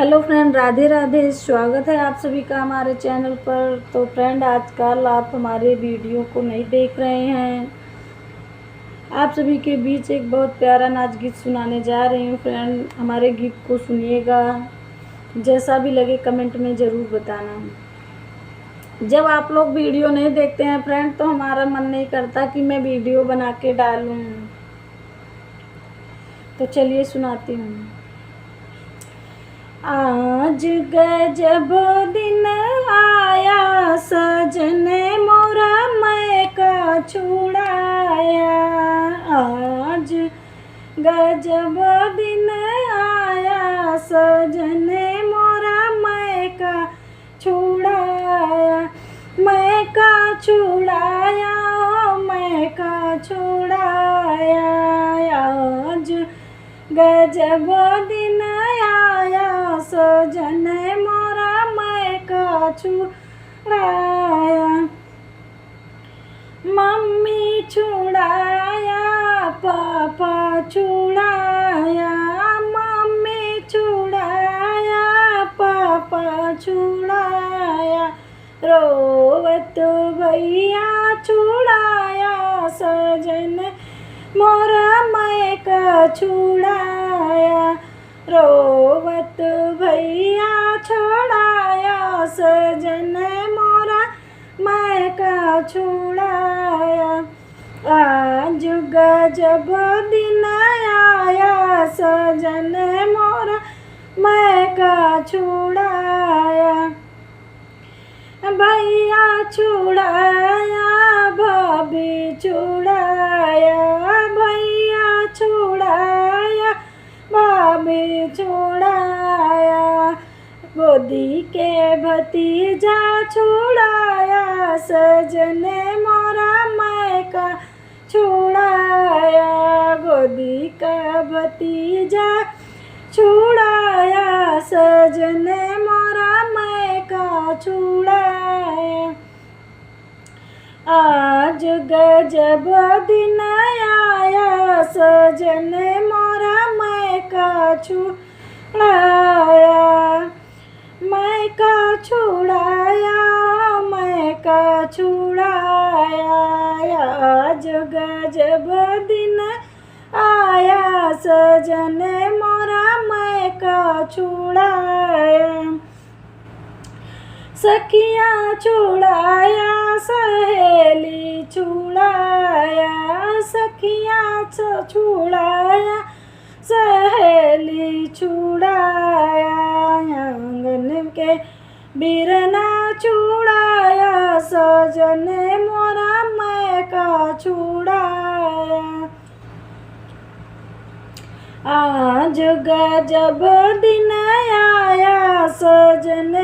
Hello friend, Radhe Radhe. स्वागत है आप सभी का हमारे चैनल पर। तो फ्रेंड, आजकल आप हमारे वीडियो को नहीं देख रहे हैं। आप सभी के बीच एक बहुत प्यारा नाच गीत सुनाने जा रही हूँ फ्रेंड। हमारे गीत को सुनिएगा, जैसा भी लगे कमेंट में ज़रूर बताना। जब आप लोग वीडियो नहीं देखते हैं फ्रेंड, तो हमारा मन नहीं करता कि मैं वीडियो बना के डालूँ। तो चलिए सुनाती हूँ। आज गजब दिन आया, सजन मोरा मैं का छुड़ाया। आज गजब दिन आया, सजन मोरा मैं का छुड़ाया। मैं का छुड़ाया, मैं का छुड़ाया। आज गजब दिन आया, सजन मोरा मैं का छुड़ाया। मम्मी छुड़ाया, पापा छुड़ाया। मम्मी छुड़ाया, पापा छुड़ाया। रोवत भैया छुड़ाया, सजन मोरा मैं का छुड़ाया। रोवत भैया छुड़ाया, सजन मोरा मैं का छुड़ाया। आज गजब दिन आया, सजन मोरा मैं का छुड़ाया। भैया छुड़ाया, भाभी छुड़ाया। भैया छुड़ाया, भाभी छुड़ाया। गोदी के भतीजा छुड़ाया, सजन मोरा मैं का छुड़ाया। गोदी का भतीजा छुड़ाया, सजन मोरा मैं का छुड़ाया। आज गजब दिन आया, सजन मोरा मैं का छुड़ाया। मैं का छुड़ाया, मैं का छुड़ाया। आज गजब दिन आया, सजन मोरा मैं का छुड़ाया। सखियाँ छुड़ाया, सहेली छुड़ाया। सखियाँ छुड़ाया, सहेली छुड़ाया। आंगन के बिरना छुड़ाया, सजन मोरा मैं का छुड़ाया। आज गजब दिन आया, सजन